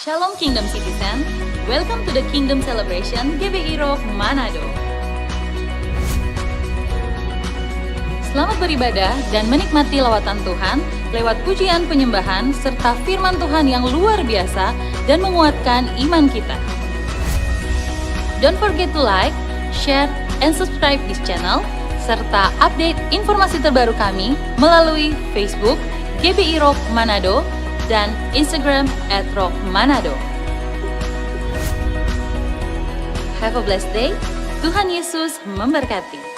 Shalom Kingdom Citizen, welcome to the Kingdom Celebration GBI Rock Manado. Selamat beribadah dan menikmati lawatan Tuhan lewat pujian penyembahan serta firman Tuhan yang luar biasa dan menguatkan iman kita. Don't forget to like, share, and subscribe this channel, serta update informasi terbaru kami melalui Facebook GBI Rock Manado dan Instagram @rockmanado. Have a blessed day. Tuhan Yesus memberkati.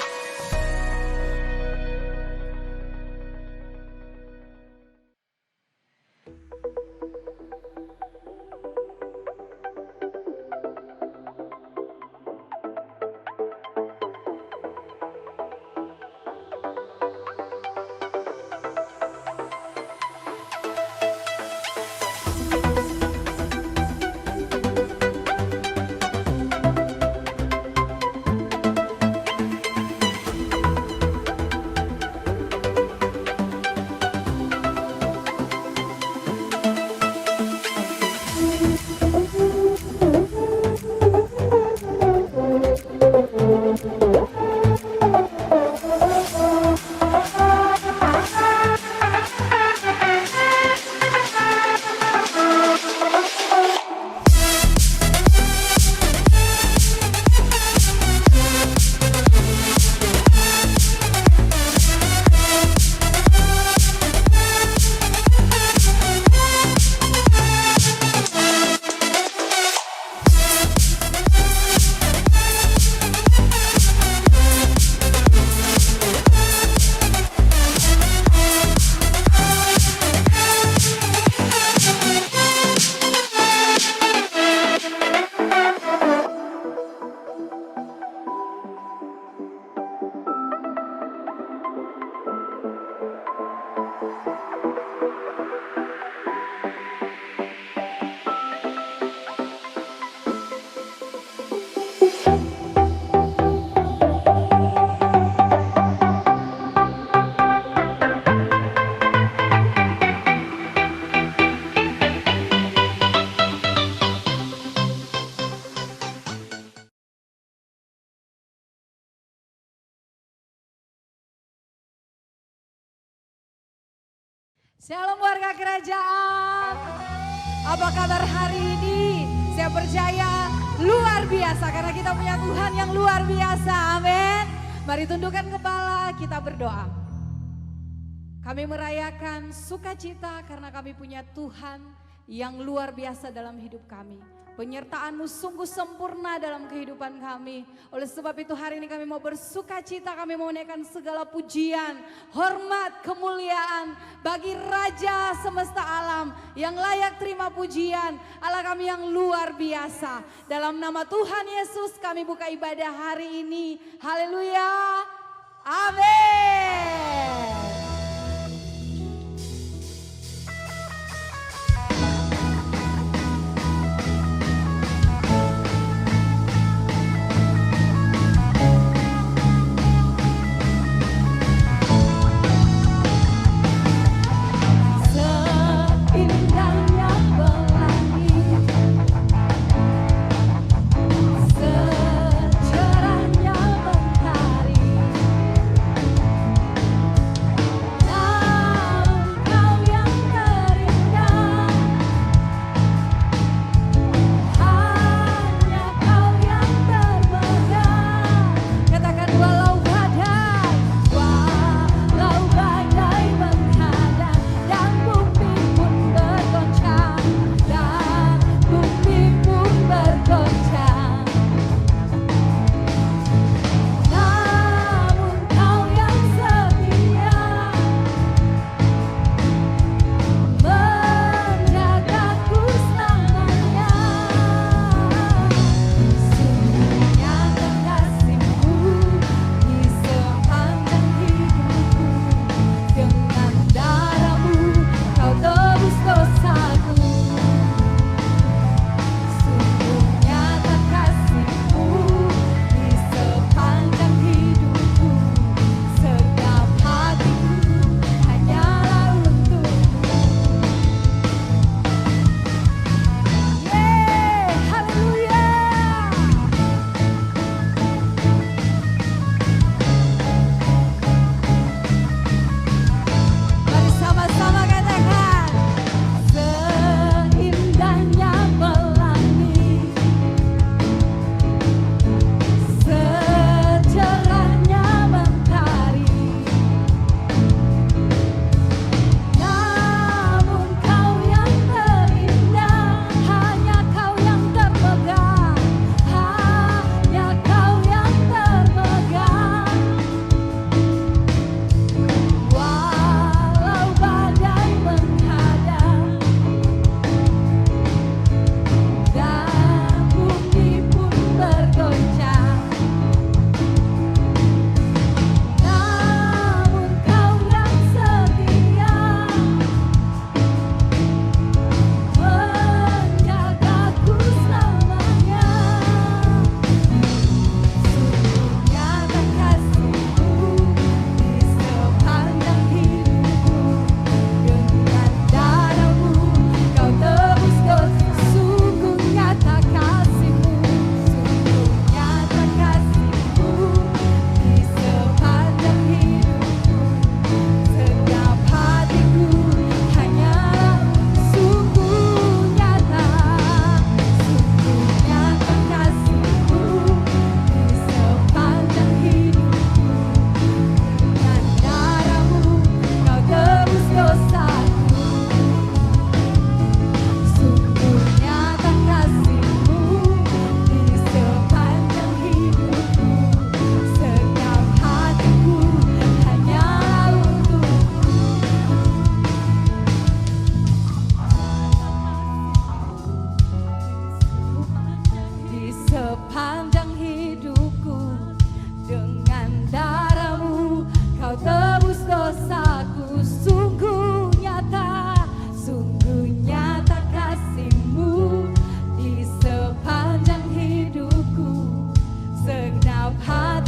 Shalom warga kerajaan, apa kabar hari ini? Saya percaya luar biasa karena kita punya Tuhan yang luar biasa, amin. Mari tundukkan kepala, kita berdoa. Kami merayakan sukacita karena kami punya Tuhan yang luar biasa dalam hidup kami. Penyertaan-Mu sungguh sempurna dalam kehidupan kami. Oleh sebab itu hari ini kami mau bersukacita, kami mau menaikkan segala pujian, hormat, kemuliaan bagi Raja semesta alam yang layak terima pujian, Allah kami yang luar biasa. Dalam nama Tuhan Yesus kami buka ibadah hari ini. Haleluya. Amin. Secerahnya mentari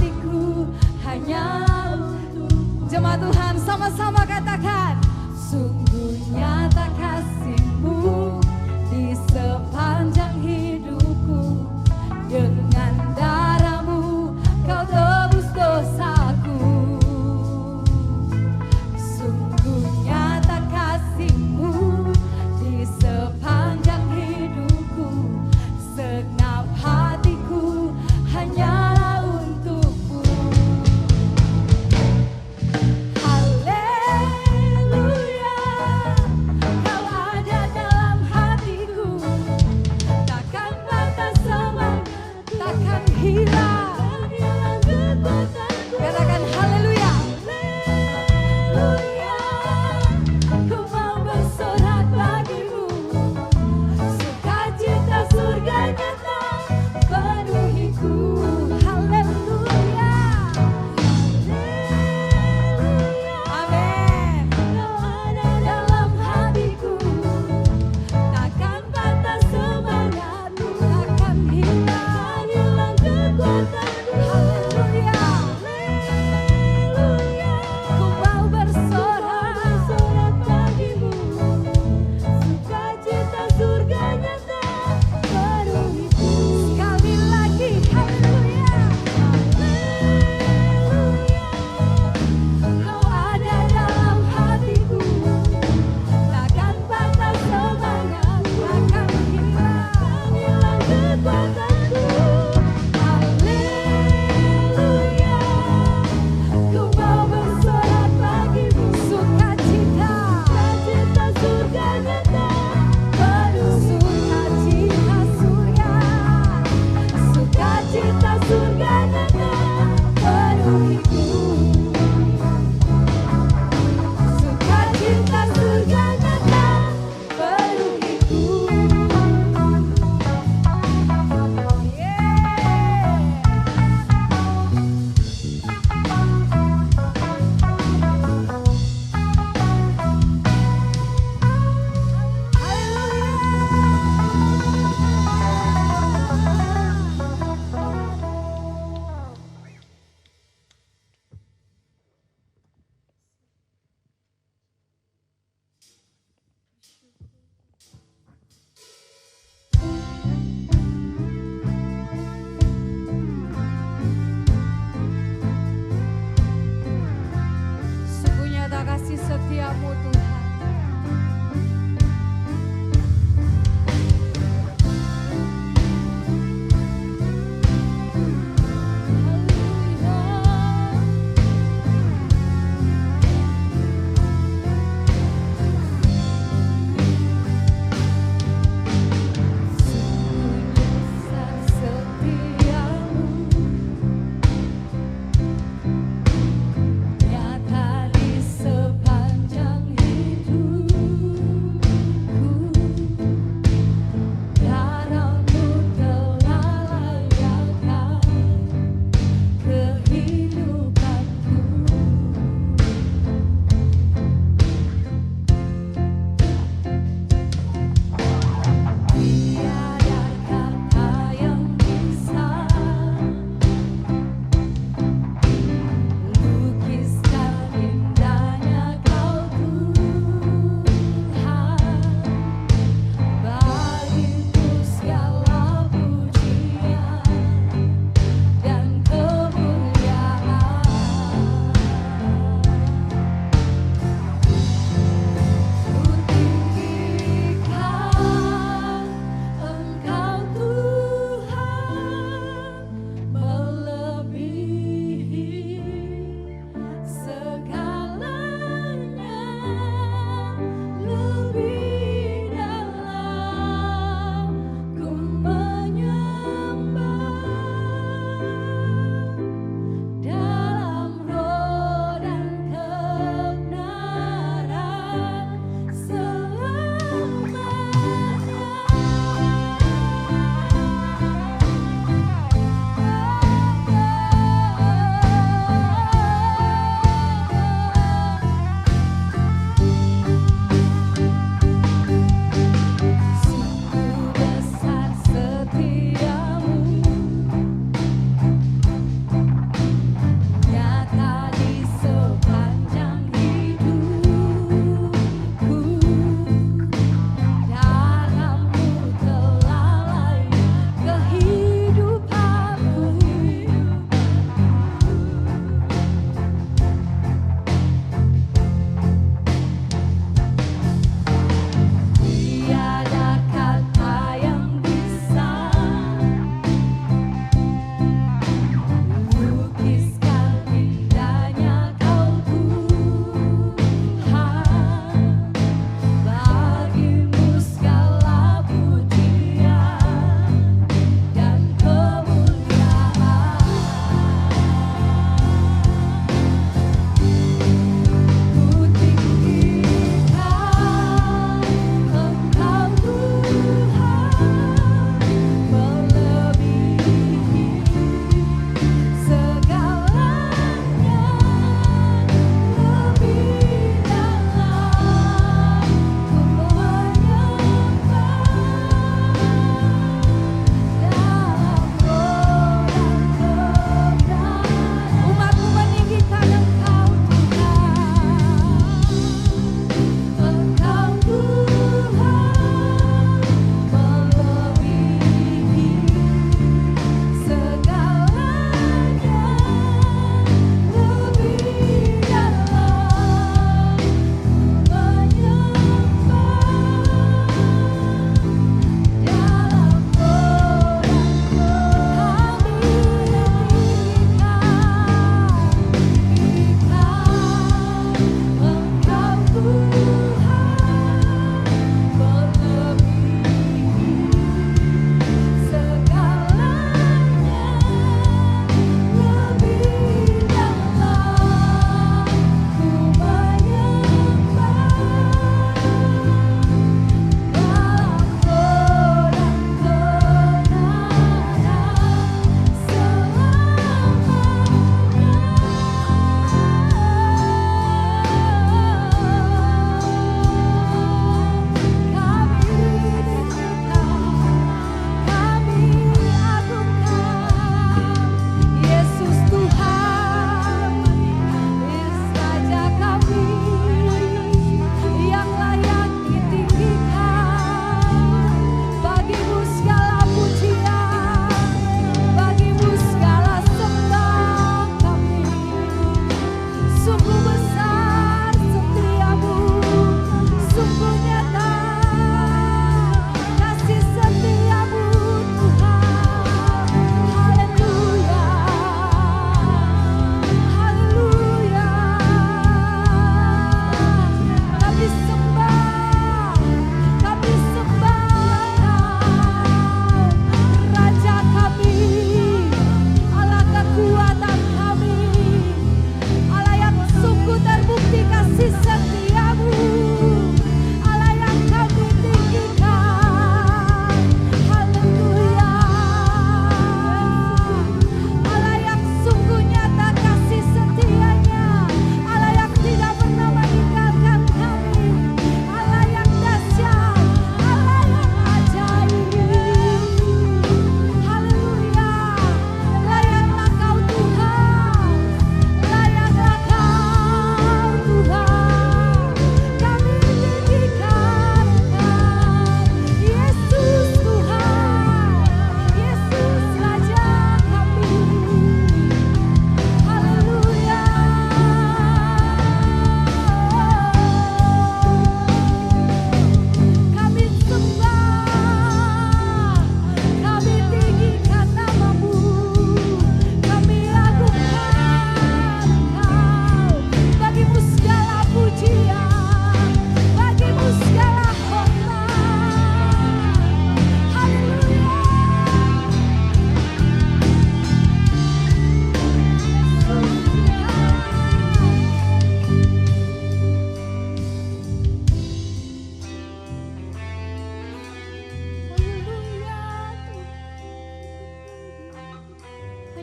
hatiku hanya untukmu. Jemaat Tuhan sama-sama katakan, sungguh nyata kasih-Mu di sepanjang hidupku. Dengan darah-Mu Kau tebus dosaku. Sungguh nyata kasih-Mu di sepanjang hidupku. Segenap hatiku hanyalah untukmu. Haleluya, Kau ada dalam hatiku.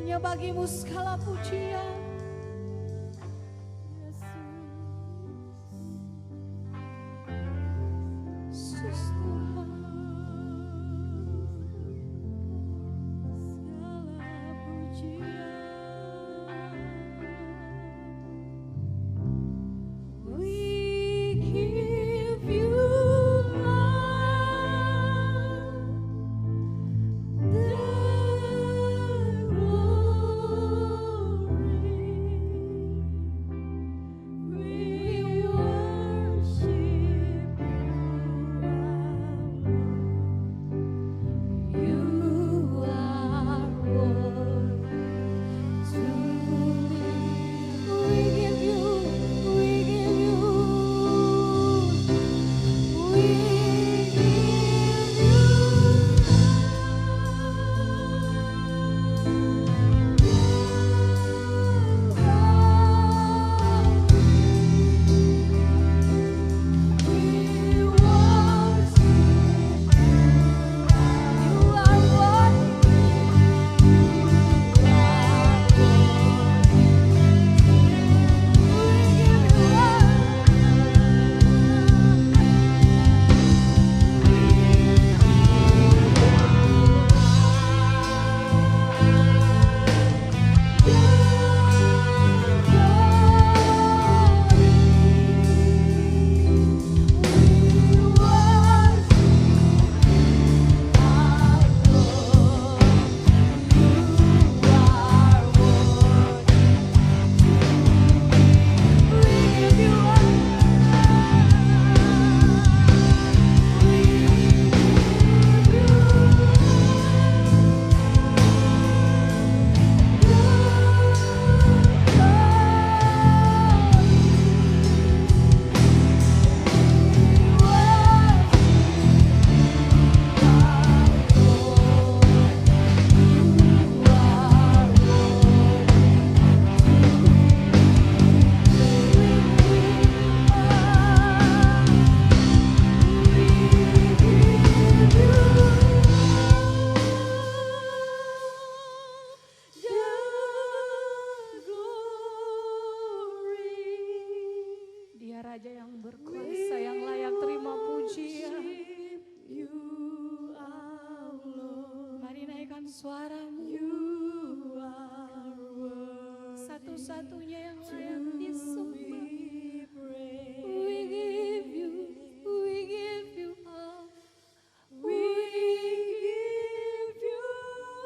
Hanya bagimu segala pujian. Yesus Tuhan. Segala pujian. We give you Raja yang berkuasa, yang layak terima pujian. Mari naikkan suaramu. Satu-satunya yang layak disembah. We give you all. We give you all.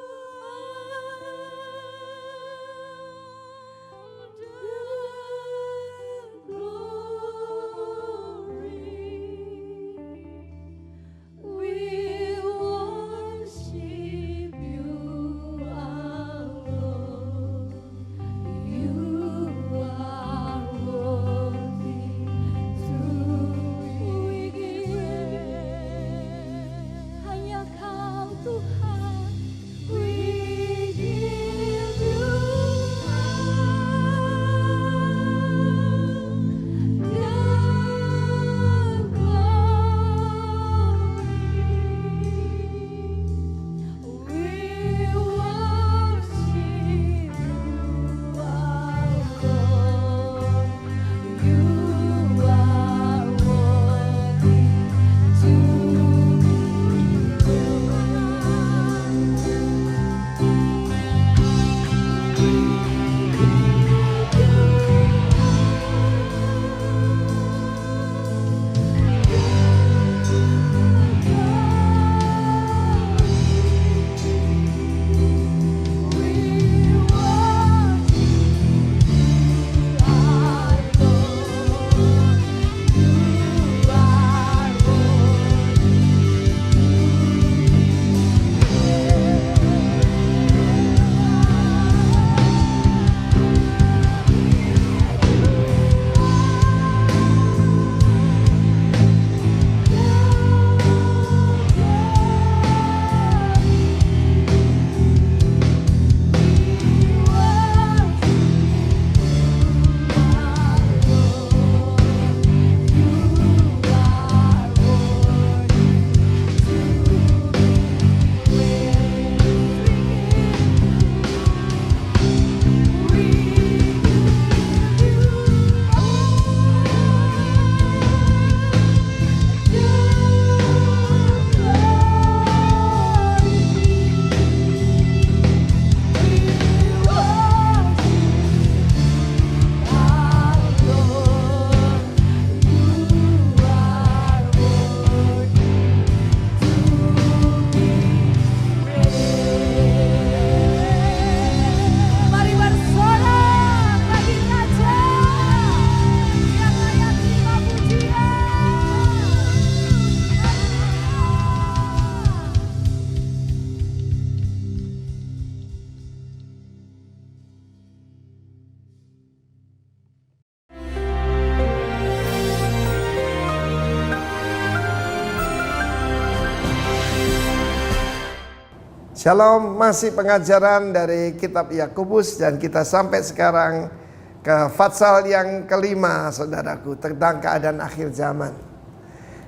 Shalom, masih pengajaran dari kitab Yakobus dan kita sampai sekarang ke pasal yang kelima, saudaraku, tentang keadaan akhir zaman.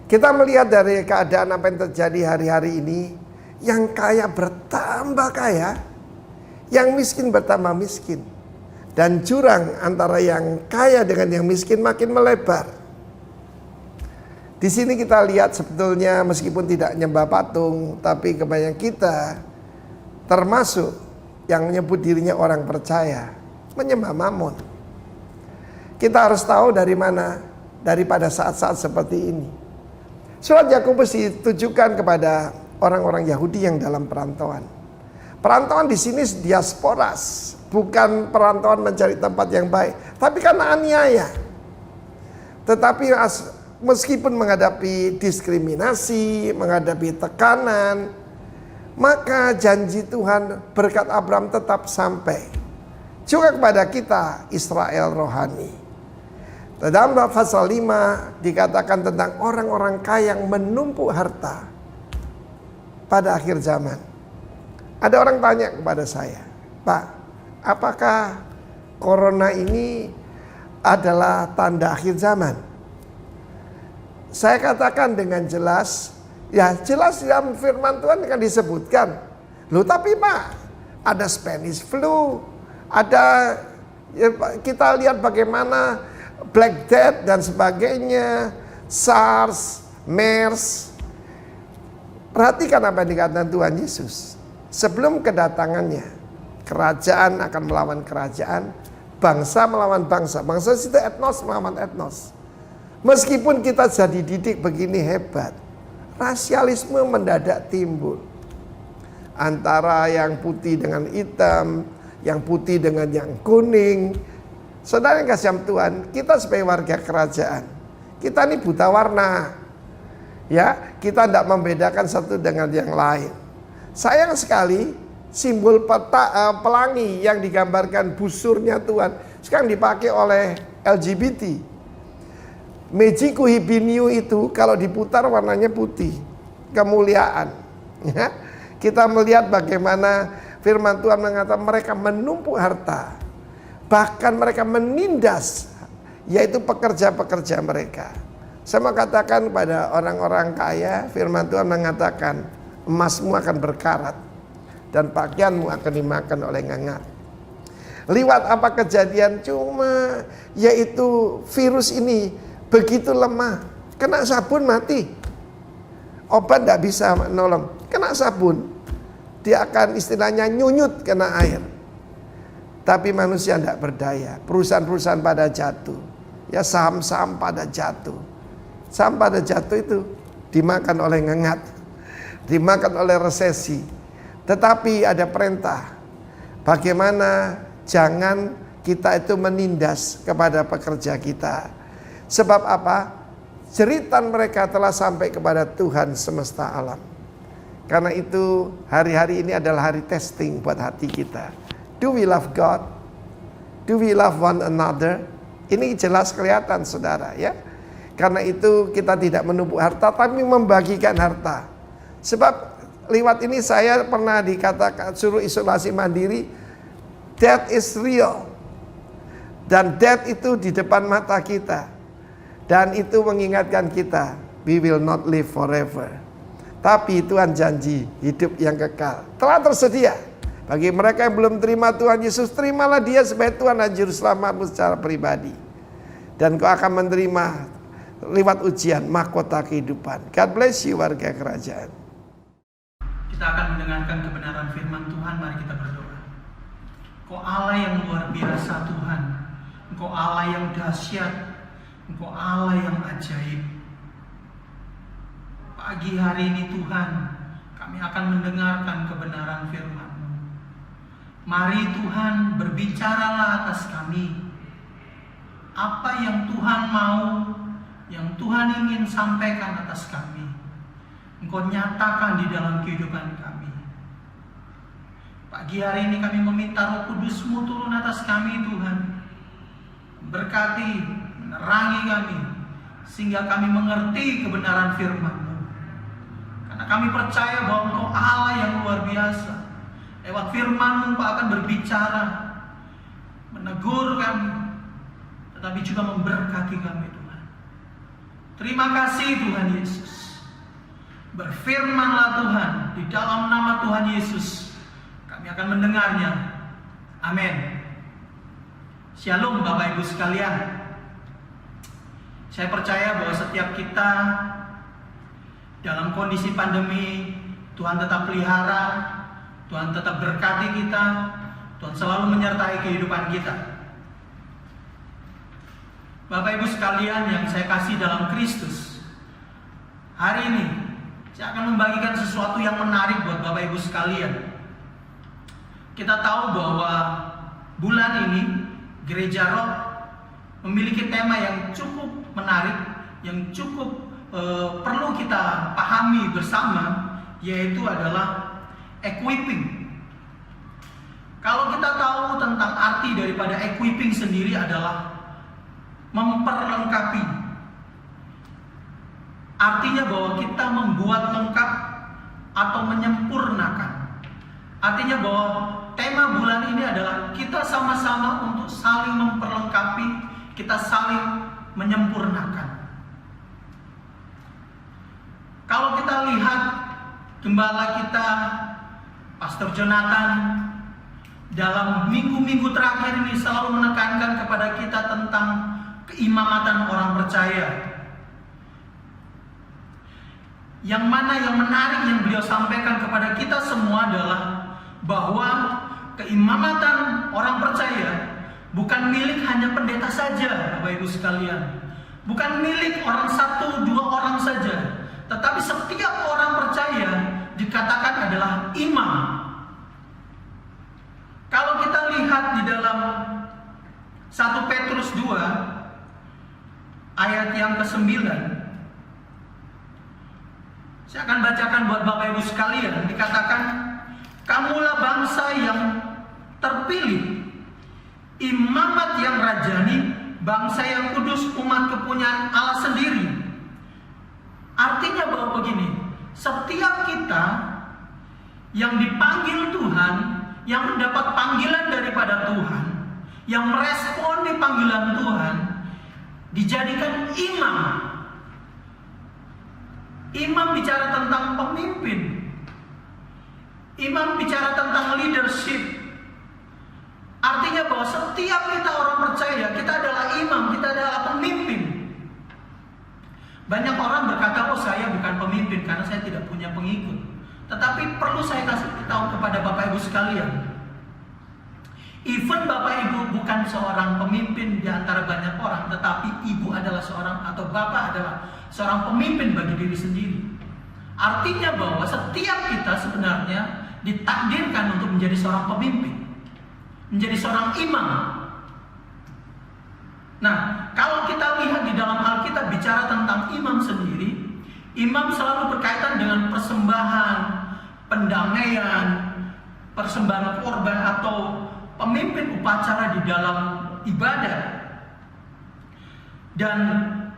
Kita melihat dari keadaan apa yang terjadi hari-hari ini, yang kaya bertambah kaya, yang miskin bertambah miskin, dan jurang antara yang kaya dengan yang miskin makin melebar. Di sini kita lihat sebetulnya meskipun tidak nyembah patung, tapi kebanyakan kita termasuk yang menyebut dirinya orang percaya menyembah Mammon. Kita harus tahu dari mana, daripada saat-saat seperti ini. Surat Yakobus ditujukan kepada orang-orang Yahudi yang dalam perantauan. Perantauan di sini diasporas, bukan perantauan mencari tempat yang baik, tapi karena aniaya. Tetapi meskipun menghadapi diskriminasi, menghadapi tekanan, maka janji Tuhan berkat Abraham tetap sampai juga kepada kita, Israel rohani. Dalam pasal 5 dikatakan tentang orang-orang kaya yang menumpuk harta pada akhir zaman. Ada orang tanya kepada saya, Pak, apakah corona ini adalah tanda akhir zaman? Saya katakan dengan jelas, ya jelas dalam firman Tuhan akan disebutkan. Loh tapi Pak, ada Spanish flu, ada ya, kita lihat bagaimana Black Death dan sebagainya, SARS, MERS. Perhatikan apa yang dikatakan Tuhan Yesus. Sebelum kedatangannya, kerajaan akan melawan kerajaan, bangsa melawan bangsa. Bangsa itu etnos melawan etnos. Meskipun kita jadi didik begini hebat, rasialisme mendadak timbul antara yang putih dengan hitam, yang putih dengan yang kuning. Saudara yang kasih Tuhan, kita sebagai warga kerajaan, kita ini buta warna, ya, kita tidak membedakan satu dengan yang lain. Sayang sekali simbol pelangi yang digambarkan busurnya Tuhan sekarang dipakai oleh LGBT. Mejiku hibiniu itu kalau diputar warnanya putih, kemuliaan. Ya. Kita melihat bagaimana firman Tuhan mengatakan mereka menumpuk harta, bahkan mereka menindas, yaitu pekerja-pekerja mereka. Saya mau katakan pada orang-orang kaya, firman Tuhan mengatakan emasmu akan berkarat dan pakaianmu akan dimakan oleh ngengat. Liwat apa kejadian? Cuma yaitu virus ini begitu lemah, kena sabun mati. Obat tidak bisa menolong, kena sabun dia akan istilahnya nyunyut kena air. Tapi manusia tidak berdaya, perusahaan-perusahaan pada jatuh, ya saham-saham pada jatuh. Saham pada jatuh itu dimakan oleh ngengat, dimakan oleh resesi. Tetapi ada perintah, bagaimana jangan kita itu menindas kepada pekerja kita. Sebab apa? Jeritan mereka telah sampai kepada Tuhan semesta alam. Karena itu hari-hari ini adalah hari testing buat hati kita. Do we love God? Do we love one another? Ini jelas kelihatan saudara ya. Karena itu kita tidak menumpuk harta tapi membagikan harta. Sebab lewat ini saya pernah dikatakan suruh isolasi mandiri. Death is real. Dan death itu di depan mata kita. Dan itu mengingatkan kita, we will not live forever. Tapi Tuhan janji hidup yang kekal telah tersedia. Bagi mereka yang belum terima Tuhan Yesus, terimalah dia sebagai Tuhan dan Juru Selamatmu secara pribadi. Dan kau akan menerima lewat ujian mahkota kehidupan. God bless you warga kerajaan. Kita akan mendengarkan kebenaran firman Tuhan, mari kita berdoa. Engkau Allah yang luar biasa Tuhan, Engkau Allah yang dahsyat, Engkau Allah yang ajaib. Pagi hari ini Tuhan, kami akan mendengarkan kebenaran firman-Mu. Mari Tuhan, berbicaralah atas kami. Apa yang Tuhan mau, yang Tuhan ingin sampaikan atas kami, Engkau nyatakan di dalam kehidupan kami. Pagi hari ini kami meminta Roh Kudus-Mu turun atas kami Tuhan. Berkati, menerangi kami, sehingga kami mengerti kebenaran firman-Mu. Karena kami percaya bahwa Engkau Allah yang luar biasa. Lewat firman-Mu Engkau akan berbicara, menegur kami, tetapi juga memberkati kami Tuhan. Terima kasih Tuhan Yesus. Berfirman-Lah Tuhan, di dalam nama Tuhan Yesus kami akan mendengarnya. Amin. Shalom Bapak Ibu sekalian. Saya percaya bahwa setiap kita dalam kondisi pandemi, Tuhan tetap pelihara, Tuhan tetap berkati kita, Tuhan selalu menyertai kehidupan kita. Bapak Ibu sekalian yang saya kasih dalam Kristus, hari ini saya akan membagikan sesuatu yang menarik buat Bapak Ibu sekalian. Kita tahu bahwa bulan ini Gereja Roh memiliki tema yang cukup menarik, yang cukup perlu kita pahami bersama, yaitu adalah equipping. Kalau kita tahu tentang arti daripada equipping sendiri adalah memperlengkapi. Artinya bahwa kita membuat lengkap atau menyempurnakan. Artinya bahwa tema bulan ini adalah kita sama-sama untuk saling memperlengkapi, kita saling menyempurnakan. Kalau kita lihat gembala kita, Pastor Jonathan, dalam minggu-minggu terakhir ini selalu menekankan kepada kita tentang keimamatan orang percaya. Yang mana yang menarik yang beliau sampaikan kepada kita semua adalah bahwa keimamatan orang percaya bukan milik hanya pendeta saja, Bapak Ibu sekalian. Bukan milik orang satu, dua orang saja. Tetapi setiap orang percaya dikatakan adalah imam. Kalau kita lihat di dalam 1 Petrus 2 ayat yang ke-9, saya akan bacakan buat Bapak Ibu sekalian. Dikatakan, kamulah bangsa yang terpilih, imamat yang rajani, bangsa yang kudus, umat kepunyaan Allah sendiri. Artinya bahwa begini, setiap kita yang dipanggil Tuhan, yang mendapat panggilan daripada Tuhan, yang meresponi panggilan Tuhan, dijadikan imam. Imam bicara tentang pemimpin. Imam bicara tentang leadership. Artinya bahwa setiap kita orang percaya, kita adalah imam, kita adalah pemimpin. Banyak orang berkata, oh saya bukan pemimpin karena saya tidak punya pengikut. Tetapi perlu saya kasih tahu kepada Bapak Ibu sekalian, even Bapak Ibu bukan seorang pemimpin di antara banyak orang, tetapi Ibu adalah seorang, atau Bapak adalah seorang pemimpin bagi diri sendiri. Artinya bahwa setiap kita sebenarnya ditakdirkan untuk menjadi seorang pemimpin, menjadi seorang imam. Nah, kalau kita lihat di dalam Alkitab bicara tentang imam sendiri, imam selalu berkaitan dengan persembahan, pendamaian, persembahan korban atau pemimpin upacara di dalam ibadah. Dan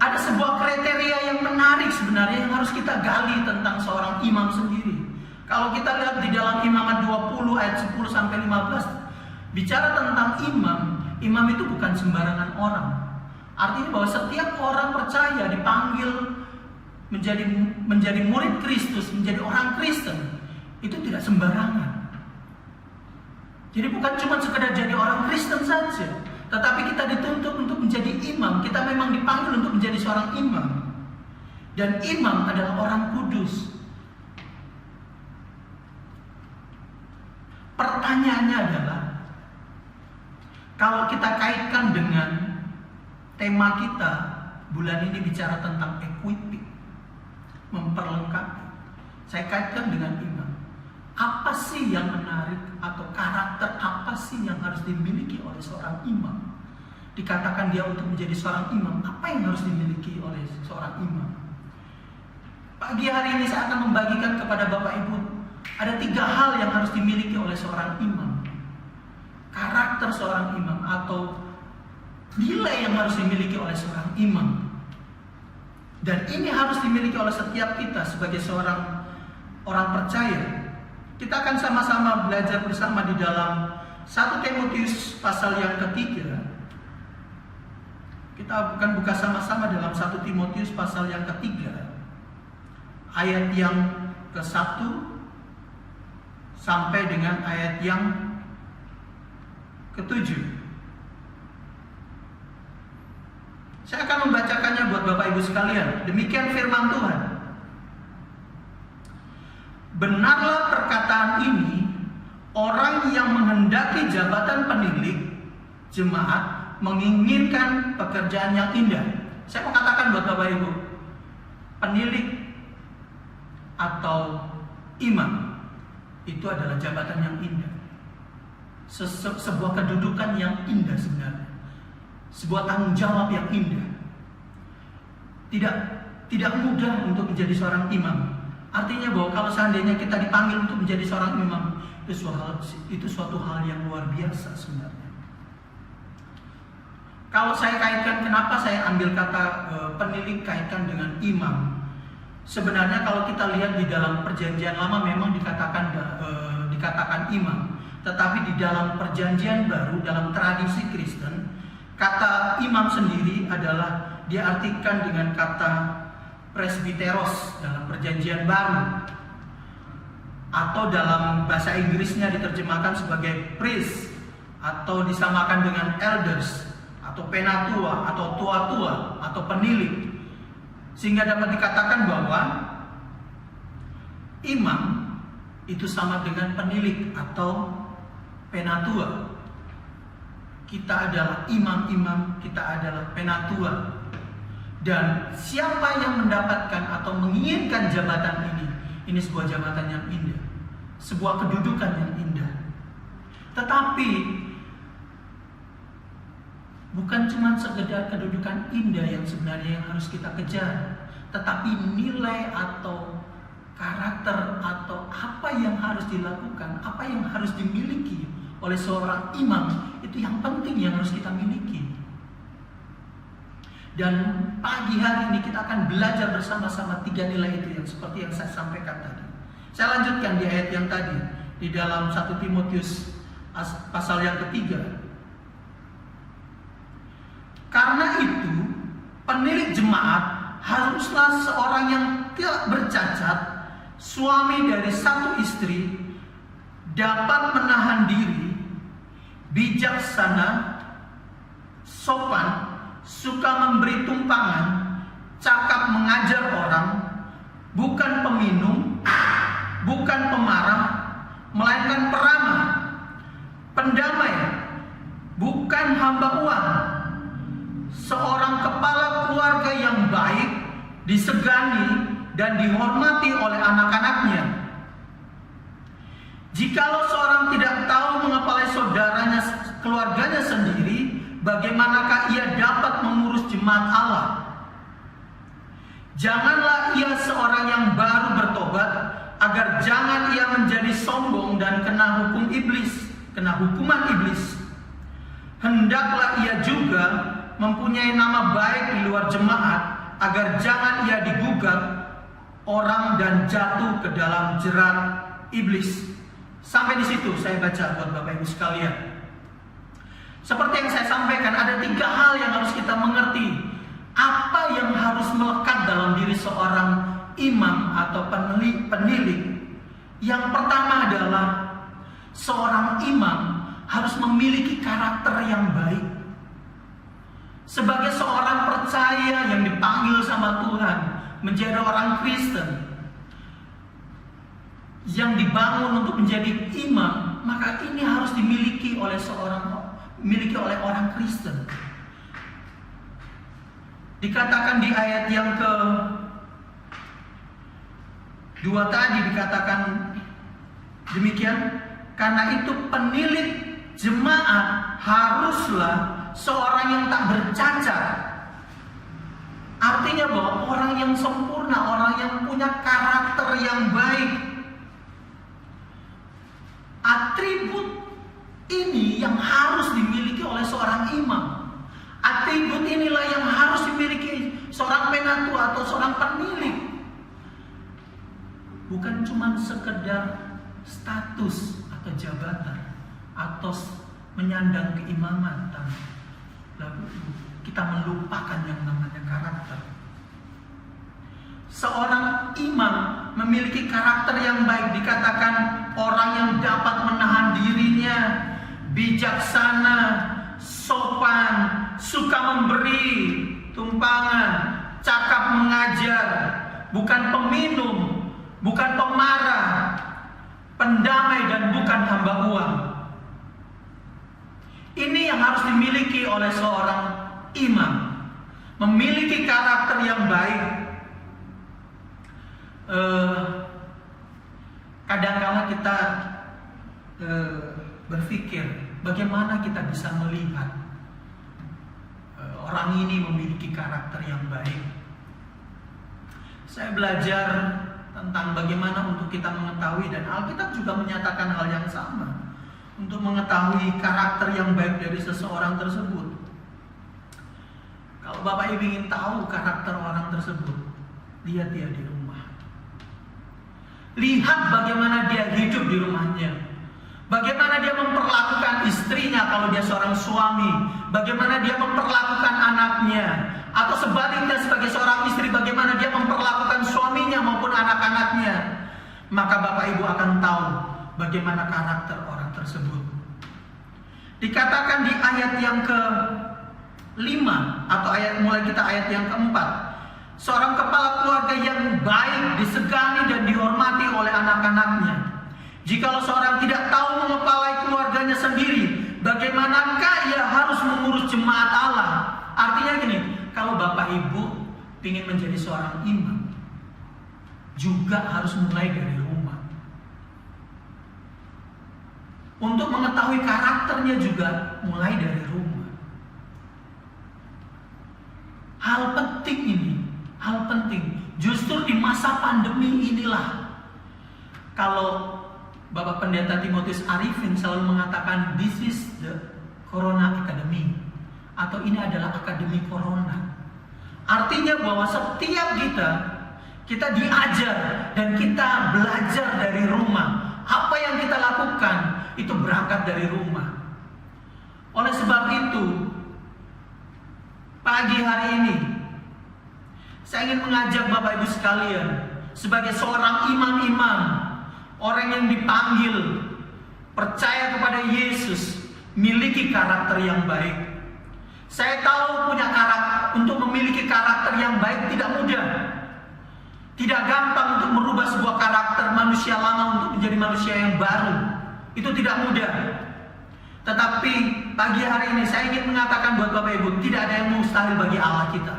ada sebuah kriteria yang menarik sebenarnya yang harus kita gali tentang seorang imam sendiri. Kalau kita lihat di dalam Imamat 20 ayat 10 sampai 15, bicara tentang imam, imam itu bukan sembarangan orang. Artinya bahwa setiap orang percaya dipanggil menjadi murid Kristus, menjadi orang Kristen, itu tidak sembarangan. Jadi bukan cuma sekedar jadi orang Kristen saja, tetapi kita dituntut untuk menjadi imam. Kita memang dipanggil untuk menjadi seorang imam. Dan imam adalah orang kudus. Pertanyaannya adalah, kalau kita kaitkan dengan tema kita bulan ini bicara tentang equipping, memperlengkapi. Saya kaitkan dengan imam. Apa sih yang menarik atau karakter apa sih yang harus dimiliki oleh seorang imam? Dikatakan dia untuk menjadi seorang imam, apa yang harus dimiliki oleh seorang imam? Pagi hari ini saya akan membagikan kepada Bapak Ibu, ada 3 hal yang harus dimiliki oleh seorang imam. Karakter seorang imam atau nilai yang harus dimiliki oleh seorang imam. Dan ini harus dimiliki oleh setiap kita sebagai seorang orang percaya. Kita akan sama-sama belajar bersama di dalam 1 Timotius pasal yang ketiga. Kita akan buka sama-sama dalam 1 Timotius pasal yang ketiga, ayat yang ke-1 sampai dengan ayat yang ke-7. Saya akan membacakannya buat Bapak Ibu sekalian. Demikian firman Tuhan. Benarlah perkataan ini, orang yang menghendaki jabatan penilik jemaat menginginkan pekerjaan yang indah. Saya mau katakan buat Bapak Ibu, penilik atau imam itu adalah jabatan yang indah. Sebuah kedudukan yang indah sebenarnya. Sebuah tanggung jawab yang indah. Tidak mudah untuk menjadi seorang imam. Artinya bahwa kalau seandainya kita dipanggil untuk menjadi seorang imam, itu suatu hal yang luar biasa sebenarnya. Kalau saya kaitkan, kenapa saya ambil kata penilik kaitkan dengan imam? Sebenarnya kalau kita lihat di dalam perjanjian lama memang dikatakan imam, tetapi di dalam perjanjian baru, dalam tradisi Kristen, kata imam sendiri adalah diartikan dengan kata presbiteros dalam perjanjian baru, atau dalam bahasa Inggrisnya diterjemahkan sebagai priest, atau disamakan dengan elders, atau penatua, atau tua-tua, atau penilik. Sehingga dapat dikatakan bahwa imam itu sama dengan penilik atau penatua. Kita adalah imam-imam, kita adalah penatua. Dan siapa yang mendapatkan atau menginginkan jabatan ini sebuah jabatan yang indah, sebuah kedudukan yang indah. Tetapi bukan cuma sekedar kedudukan indah yang sebenarnya yang harus kita kejar, tetapi nilai atau karakter atau apa yang harus dilakukan, apa yang harus dimiliki oleh seorang imam, itu yang penting yang harus kita miliki. Dan pagi hari ini kita akan belajar bersama-sama 3 nilai itu yang seperti yang saya sampaikan tadi. Saya lanjutkan di ayat yang tadi, di dalam 1 Timotius pasal yang ketiga. Karena itu, penilik jemaat haruslah seorang yang tidak bercacat, suami dari 1 istri, dapat menahan diri, bijaksana, sopan, suka memberi tumpangan, cakap mengajar orang, bukan peminum, bukan pemarah, melainkan peramah, pendamai, bukan hamba uang, seorang kepala keluarga yang baik, disegani dan dihormati oleh anak-anaknya. Jikalau seorang tidak tahu mengepalai saudaranya, keluarganya sendiri, bagaimanakah ia dapat mengurus jemaat Allah? Janganlah ia seorang yang baru bertobat, agar jangan ia menjadi sombong dan kena hukuman iblis. Hendaklah ia juga mempunyai nama baik di luar jemaat, agar jangan ia digugat orang dan jatuh ke dalam jerat iblis. Sampai di situ saya baca buat Bapak Ibu sekalian. Seperti yang saya sampaikan, ada 3 hal yang harus kita mengerti. Apa yang harus melekat dalam diri seorang imam atau penilik. Yang pertama adalah seorang imam harus memiliki karakter yang baik. Sebagai seorang percaya yang dipanggil sama Tuhan menjadi orang Kristen, yang dibangun untuk menjadi imam, maka ini harus dimiliki oleh oleh orang Kristen. Dikatakan di ayat yang ke-2 tadi dikatakan demikian, karena itu penilik jemaat haruslah seorang yang tak bercacat. Artinya bahwa orang yang sempurna, orang yang punya karakter yang baik. Atribut ini yang harus dimiliki oleh seorang imam. Atribut inilah yang harus dimiliki seorang penatua atau seorang penilik. Bukan cuma sekedar status atau jabatan atau menyandang keimamatan, lalu kita melupakan yang namanya karakter. Seorang imam memiliki karakter yang baik, dikatakan orang yang dapat menahan dirinya, bijaksana, sopan, suka memberi tumpangan, cakap mengajar, bukan peminum, bukan pemarah, pendamai dan bukan hamba uang. Ini yang harus dimiliki oleh seorang imam, memiliki karakter yang baik. Kadang-kala kita berpikir bagaimana kita bisa melihat orang ini memiliki karakter yang baik. Saya belajar tentang bagaimana untuk kita mengetahui, dan Alkitab juga menyatakan hal yang sama, untuk mengetahui karakter yang baik dari seseorang tersebut. Kalau Bapak Ibu ingin tahu karakter orang tersebut, lihat dia di rumah. Lihat bagaimana dia hidup di rumahnya, bagaimana dia memperlakukan istrinya kalau dia seorang suami, bagaimana dia memperlakukan anaknya, atau sebaliknya sebagai seorang istri bagaimana dia memperlakukan suaminya maupun anak-anaknya. Maka Bapak Ibu akan tahu bagaimana karakter orang tersebut. Dikatakan di ayat yang ke-5 atau mulai kita ayat yang ke-4, seorang kepala keluarga yang baik disegani dan dihormati oleh anak-anaknya. Jikalau seorang tidak tahu mengepalai keluarganya sendiri, bagaimanakah ia harus mengurus jemaat Allah? Artinya gini, kalau Bapak Ibu ingin menjadi seorang imam, juga harus mulai dari rumah. Untuk mengetahui karakternya juga mulai dari rumah. Hal penting ini, hal penting. Justru di masa pandemi inilah, kalau Bapak Pendeta Timotius Arifin selalu mengatakan, this is the Corona Academy, atau ini adalah Akademi Corona. Artinya bahwa setiap kita diajar dan kita belajar dari rumah. Apa yang kita lakukan itu berangkat dari rumah. Oleh sebab itu, pagi hari ini saya ingin mengajak Bapak Ibu sekalian, sebagai seorang imam-imam, orang yang dipanggil percaya kepada Yesus, miliki karakter yang baik. Saya tahu punya karakter, untuk memiliki karakter yang baik tidak mudah. Tidak gampang untuk merubah sebuah karakter manusia lama untuk menjadi manusia yang baru. Itu tidak mudah. Tetapi pagi hari ini saya ingin mengatakan buat Bapak Ibu, tidak ada yang mustahil bagi Allah kita.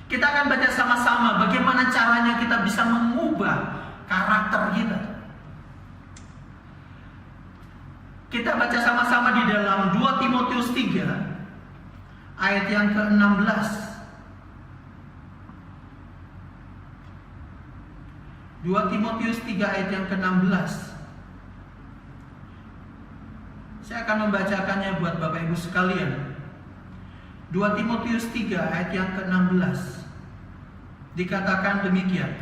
Kita akan baca sama-sama bagaimana caranya kita bisa mengubah karakter kita. Kita baca sama-sama di dalam 2 Timotius 3 ayat yang ke-16. 2 Timotius 3 ayat yang ke-16. Saya akan membacakannya buat Bapak Ibu sekalian. 2 Timotius 3 ayat yang ke-16. Dikatakan demikian.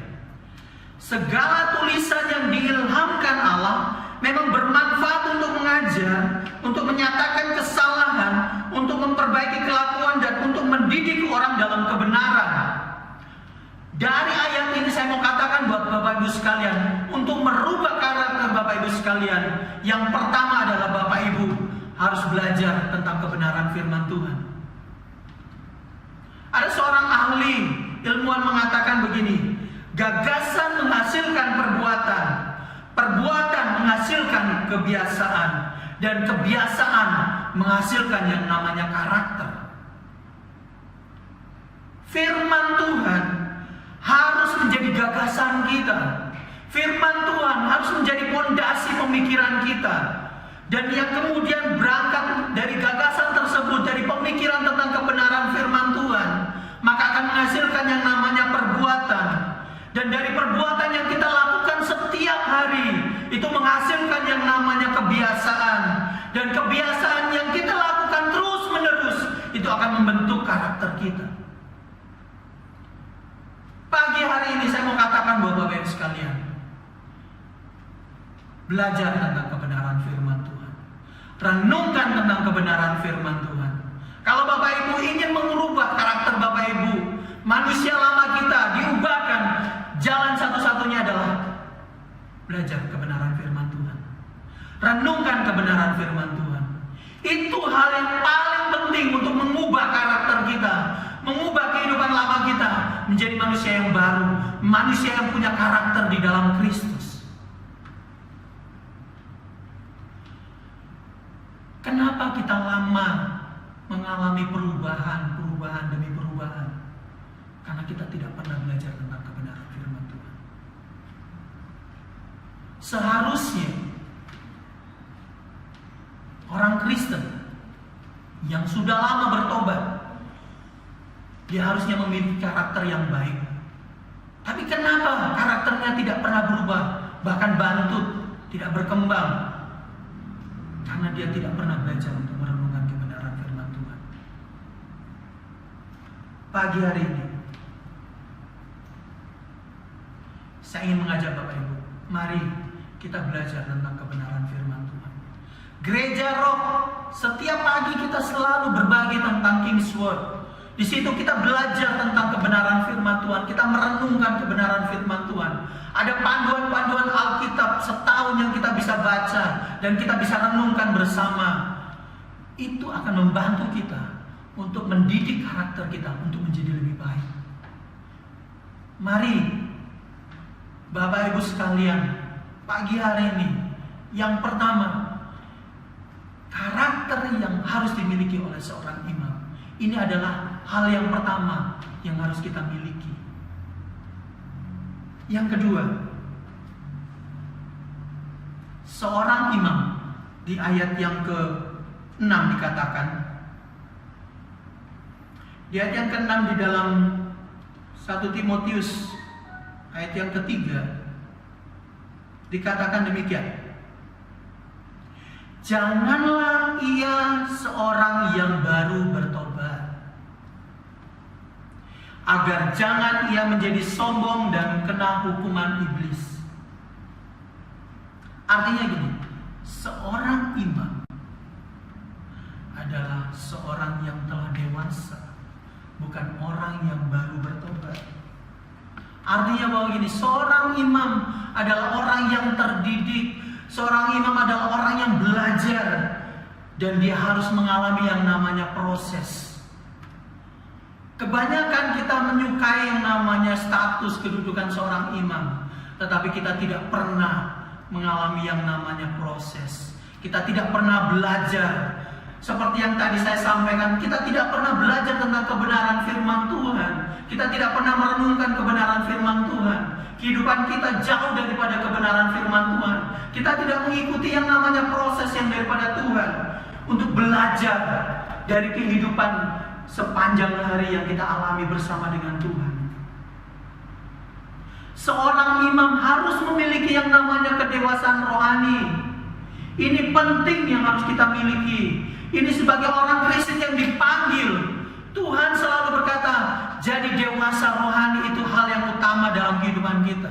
Segala tulisan yang diilhamkan Allah memang bermanfaat untuk mengajar, untuk menyatakan kesalahan, untuk memperbaiki kelakuan, dan untuk mendidik orang dalam kebenaran. Dari ayat ini saya mau katakan buat Bapak Ibu sekalian, untuk merubah karakter Bapak Ibu sekalian, yang pertama adalah Bapak Ibu harus belajar tentang kebenaran firman Tuhan. Ada seorang ahli ilmuwan mengatakan begini, gagasan menghasilkan perbuatan, perbuatan menghasilkan kebiasaan, dan kebiasaan menghasilkan yang namanya karakter. Firman Tuhan harus menjadi gagasan kita. Firman Tuhan harus menjadi fondasi pemikiran kita. Dan yang kemudian berangkat dari gagasan tersebut, dari pemikiran tentang kebenaran firman Tuhan, maka akan menghasilkan yang namanya perbuatan. Dan dari perbuatan yang kita lakukan setiap hari, itu menghasilkan yang namanya kebiasaan. Dan kebiasaan yang kita lakukan terus-menerus, itu akan membentuk karakter kita. Pagi hari ini saya mau katakan buat Bapak Ibu sekalian, Belajar tentang kebenaran firman Tuhan. Renungkan tentang kebenaran firman Tuhan. Kalau Bapak Ibu ingin mengubah karakter Bapak Ibu, manusia lama kita diubahkan, jalan satu-satunya adalah belajar kebenaran firman Tuhan. Renungkan kebenaran firman Tuhan. Itu hal yang paling penting untuk mengubah karakter kita, mengubah kehidupan lama kita menjadi manusia yang baru, manusia yang punya karakter di dalam Kristus. Kenapa kita lama mengalami perubahan demi perubahan? Karena kita tidak pernah belajar tentang kebenaran firman Tuhan. Seharusnya orang Kristen yang sudah lama bertobat, dia harusnya memiliki karakter yang baik. Tapi kenapa karakternya tidak pernah berubah, bahkan bantut, tidak berkembang? Karena dia tidak pernah belajar untuk merenungkan kebenaran firman Tuhan. Pagi hari ini saya ingin mengajak Bapak Ibu, mari kita belajar tentang kebenaran firman Tuhan. Gereja Roh, setiap pagi kita selalu berbagi tentang King's Word. Di situ kita belajar tentang kebenaran firman Tuhan, kita merenungkan kebenaran firman Tuhan. Ada panduan-panduan Alkitab setahun yang kita bisa baca dan kita bisa renungkan bersama. Itu akan membantu kita untuk mendidik karakter kita untuk menjadi lebih baik. Mari Bapak Ibu sekalian, pagi hari ini yang pertama, karakter yang harus dimiliki oleh seorang imam. Ini adalah hal yang pertama yang harus kita miliki. Yang kedua, seorang imam, di ayat yang ke-6 dikatakan, di ayat yang ke-6 di dalam 1 Timotius ayat yang ke-3 dikatakan demikian. Janganlah ia seorang yang baru bertobat, agar jangan ia menjadi sombong dan kena hukuman iblis. Artinya gini, seorang imam adalah seorang yang telah dewasa, bukan orang yang baru bertobat. Artinya bahwa gini, seorang imam adalah orang yang terdidik, seorang imam adalah orang yang belajar, dan dia harus mengalami yang namanya proses. Kebanyakan kita menyukai yang namanya status kedudukan seorang imam, tetapi kita tidak pernah mengalami yang namanya proses. Kita tidak pernah belajar. Seperti yang tadi saya sampaikan, kita tidak pernah belajar tentang kebenaran firman Tuhan. Kita tidak pernah merenungkan kebenaran firman Tuhan. Kehidupan kita jauh daripada kebenaran firman Tuhan. Kita tidak mengikuti yang namanya proses yang daripada Tuhan untuk belajar dari kehidupan sepanjang hari yang kita alami bersama dengan Tuhan. Seorang imam harus memiliki yang namanya kedewasaan rohani. Ini penting yang harus kita miliki. Ini sebagai orang Kristen yang dipanggil. Tuhan selalu berkata, jadi dewasa rohani itu hal yang utama dalam kehidupan kita.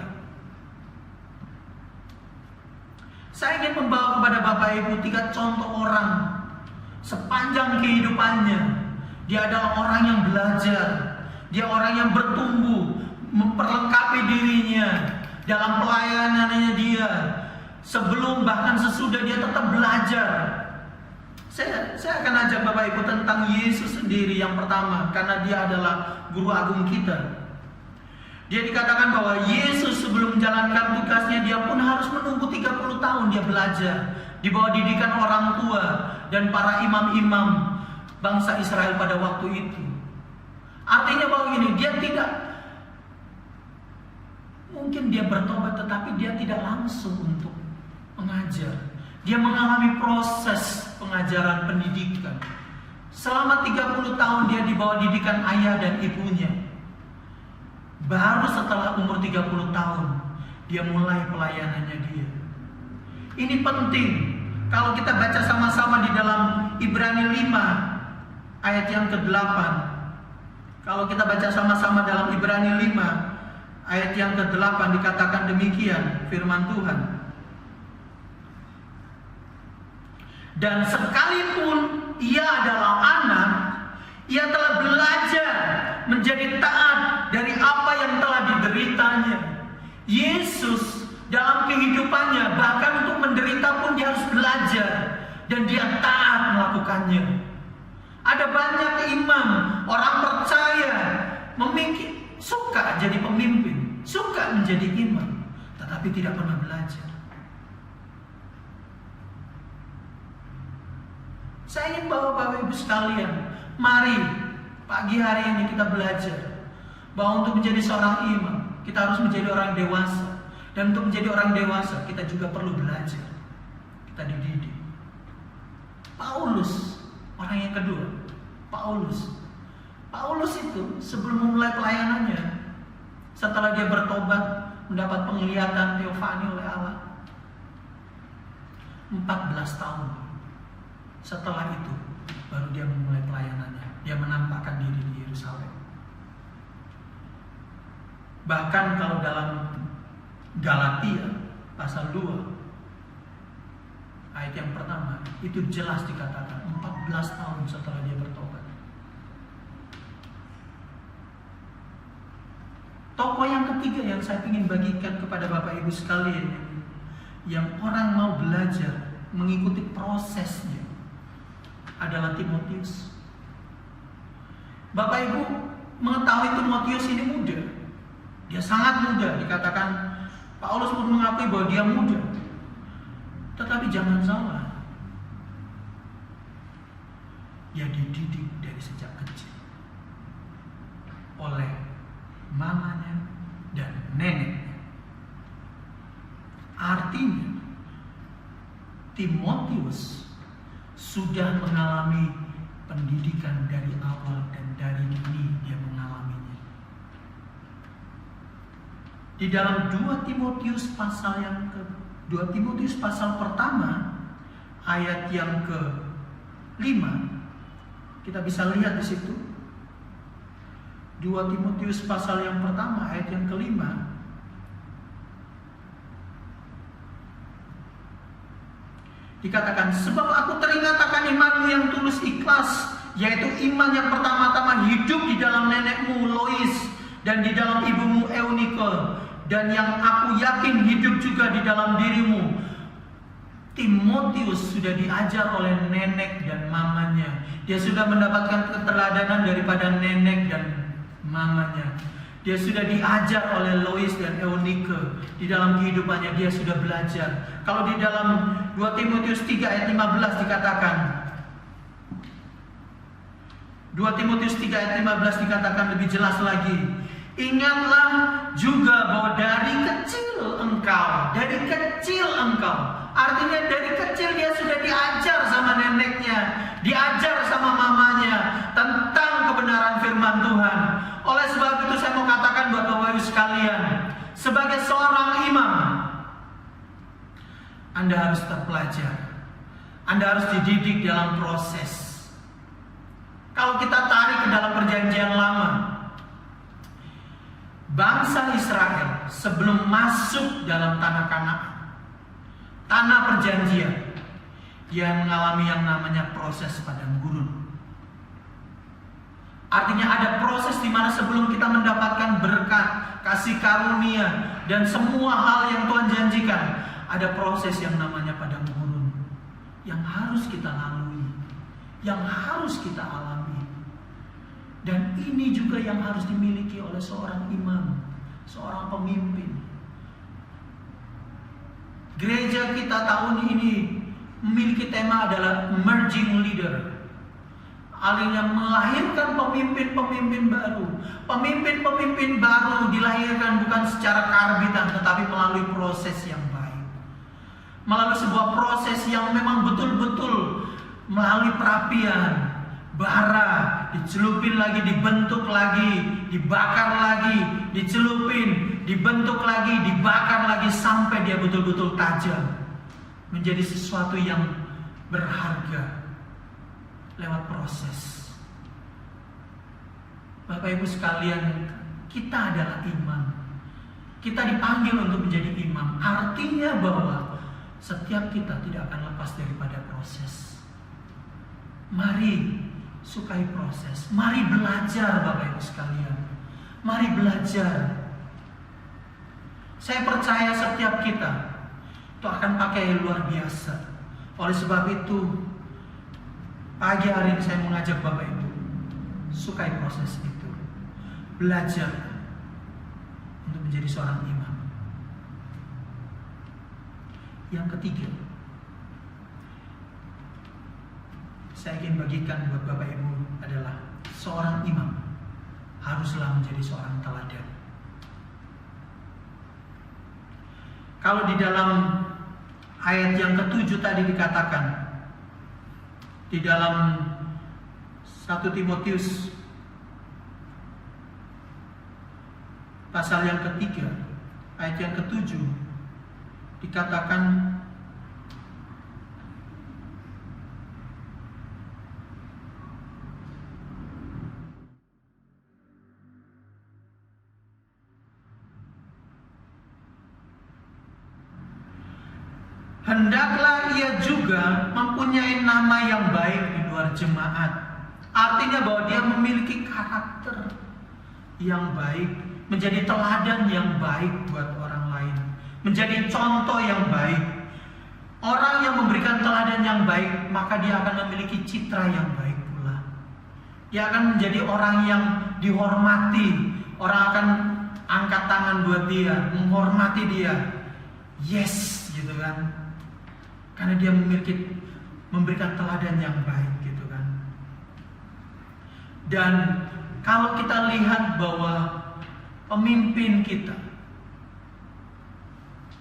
Saya ingin membawa kepada Bapak Ibu 3 contoh orang sepanjang kehidupannya. Dia adalah orang yang belajar, dia orang yang bertumbuh, memperlengkapi dirinya dalam pelayanannya dia. Sebelum bahkan sesudah dia tetap belajar. Saya akan ajak Bapak Ibu tentang Yesus sendiri yang pertama, karena dia adalah guru agung kita. Dia dikatakan bahwa Yesus sebelum menjalankan tugasnya, dia pun harus menunggu 30 tahun dia belajar di bawah didikan orang tua dan para imam-imam bangsa Israel pada waktu itu. Artinya bahwa ini, dia tidak mungkin dia bertobat, tetapi dia tidak langsung untuk mengajar. Dia mengalami proses pengajaran pendidikan. Selama 30 tahun dia di bawah didikan ayah dan ibunya. Baru setelah umur 30 tahun dia mulai pelayanannya dia. Ini penting. Kalau kita baca sama-sama di dalam Ibrani 5 ayat yang ke-8. Kalau kita baca sama-sama dalam Ibrani 5 ayat yang ke-8 dikatakan demikian firman Tuhan. Dan sekalipun ia adalah anak, ia telah belajar menjadi taat dari apa yang telah dideritanya. Yesus dalam kehidupannya, bahkan untuk menderita pun dia harus belajar, dan dia taat melakukannya. Ada banyak imam, orang percaya, suka jadi pemimpin, suka menjadi imam, tetapi tidak pernah belajar. Saya ingin bawa Bapak Ibu sekalian, mari pagi hari ini kita belajar bahwa untuk menjadi seorang imam, kita harus menjadi orang dewasa. Dan untuk menjadi orang dewasa, kita juga perlu belajar. Kita dididik. Paulus, orang yang kedua, Paulus itu sebelum memulai pelayanannya, setelah dia bertobat, mendapat penglihatan teofani oleh Allah, 14 tahun setelah itu baru dia memulai pelayanannya. Dia menampakkan diri di Yerusalem. Bahkan kalau dalam Galatia pasal 2 ayat yang pertama, itu jelas dikatakan 14 tahun setelah dia bertobat. Tokoh yang ketiga yang saya ingin bagikan kepada Bapak Ibu sekalian, yang orang mau belajar mengikuti prosesnya, adalah Timotius. Bapak Ibu mengetahui Timotius ini muda. Dia sangat muda, dikatakan Paulus pun mengakui bahwa dia muda. Tetapi jangan salah, dia dididik dari sejak kecil oleh mamanya dan neneknya. Artinya Timotius sudah mengalami pendidikan dari awal, dan dari dini dia mengalaminya. Di dalam 2 Timotius pasal pertama ayat yang ke-5, kita bisa lihat di situ. 2 Timotius pasal yang pertama ayat yang ke-5. Dikatakan, sebab aku teringat akan imanmu yang tulus ikhlas, yaitu iman yang pertama-tama hidup di dalam nenekmu Lois dan di dalam ibumu Eunike, dan yang aku yakin hidup juga di dalam dirimu. Timotius sudah diajar oleh nenek dan mamanya. Dia sudah mendapatkan keteladanan daripada nenek dan mamanya. Dia sudah diajar oleh Lois dan Eunike. Di dalam kehidupannya dia sudah belajar. Kalau di dalam 2 Timotius 3 ayat 15 dikatakan, 2 Timotius 3 ayat 15 dikatakan lebih jelas lagi, ingatlah juga bahwa dari kecil engkau, artinya dari kecil dia sudah diajar sama neneknya, diajar sama mamanya tentang kebenaran firman Tuhan. Oleh sebab itu saya mau katakan buat Bapak Ibu sekalian, sebagai seorang imam, Anda harus terpelajar, Anda harus dididik dalam proses. Kalau kita tarik ke dalam perjanjian lama, bangsa Israel sebelum masuk dalam tanah Kanaan, tanah perjanjian, dia mengalami yang namanya proses padang gurun. Artinya ada proses di mana sebelum kita mendapatkan berkat, kasih karunia, dan semua hal yang Tuhan janjikan, ada proses yang namanya padang gurun yang harus kita lalui, yang harus kita alami. Dan ini juga yang harus dimiliki oleh seorang imam, seorang pemimpin. Gereja kita tahun ini memiliki tema adalah emerging leader. Artinya melahirkan pemimpin-pemimpin baru. Pemimpin-pemimpin baru dilahirkan bukan secara karbitan, tetapi melalui proses yang baik. Melalui sebuah proses yang memang betul-betul melalui perapian, bara, dicelupin lagi, dibentuk lagi, dibakar lagi, dicelupin, dibentuk lagi, dibakar lagi, sampai dia betul-betul tajam, menjadi sesuatu yang berharga lewat proses. Bapak Ibu sekalian, kita adalah imam. Kita dipanggil untuk menjadi imam. Artinya bahwa setiap kita tidak akan lepas daripada proses. Mari sukai proses. Mari belajar Bapak Ibu sekalian. Mari belajar. Saya percaya setiap kita itu akan pakai luar biasa. Oleh sebab itu, pagi hari ini saya mengajak Bapak Ibu, sukai proses itu. Belajar untuk menjadi seorang imam. Yang ketiga, saya ingin bagikan buat Bapak Ibu adalah seorang imam haruslah menjadi seorang teladan. Kalau di dalam ayat yang ke-7 tadi dikatakan, di dalam 1 Timotius pasal yang ke-3 ayat yang ke-7 dikatakan, hendaklah ia juga mempunyai nama yang baik di luar jemaat. Artinya bahwa dia memiliki karakter yang baik, menjadi teladan yang baik buat orang lain, menjadi contoh yang baik. Orang yang memberikan teladan yang baik, maka dia akan memiliki citra yang baik pula. Dia akan menjadi orang yang dihormati. Orang akan angkat tangan buat dia, menghormati dia. Yes, gitu kan. Karena dia memberikan teladan yang baik gitu kan. Dan kalau kita lihat bahwa pemimpin kita,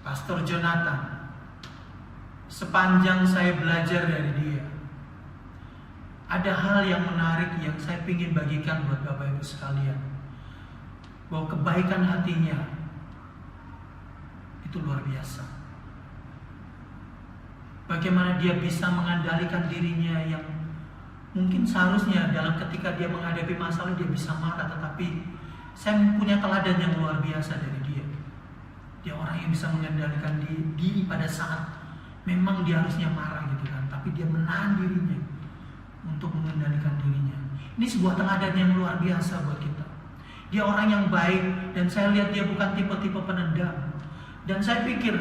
Pastor Jonathan, sepanjang saya belajar dari dia, ada hal yang menarik yang saya ingin bagikan buat Bapak Ibu sekalian. Bahwa kebaikan hatinya itu luar biasa. Bagaimana dia bisa mengendalikan dirinya yang mungkin seharusnya dalam ketika dia menghadapi masalah dia bisa marah, tetapi saya punya teladan yang luar biasa dari dia. Dia orang yang bisa mengendalikan diri pada saat memang dia harusnya marah gitu kan, tapi dia menahan dirinya untuk mengendalikan dirinya. Ini sebuah teladan yang luar biasa buat kita. Dia orang yang baik dan saya lihat dia bukan tipe-tipe penendam. Dan saya pikir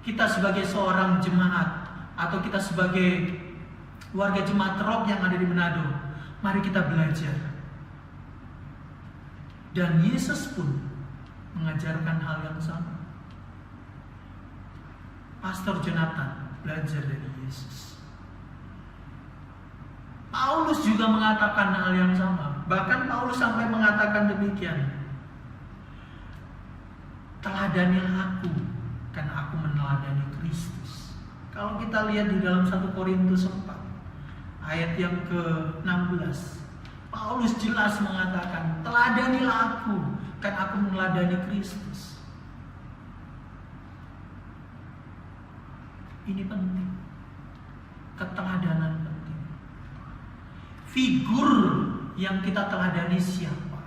kita sebagai seorang jemaat atau kita sebagai warga jemaat Rock yang ada di Manado, mari kita belajar. Dan Yesus pun mengajarkan hal yang sama. Pastor Jonathan belajar dari Yesus. Paulus juga mengatakan hal yang sama. Bahkan Paulus sampai mengatakan demikian, teladanilah aku, karena aku meneladani Kristus. Kalau kita lihat di dalam 1 Korintus 4 ayat yang ke-16, Paulus jelas mengatakan, teladanilah aku, kan aku meneladani Kristus. Ini penting. Keteladanan penting. Figur yang kita teladani siapa?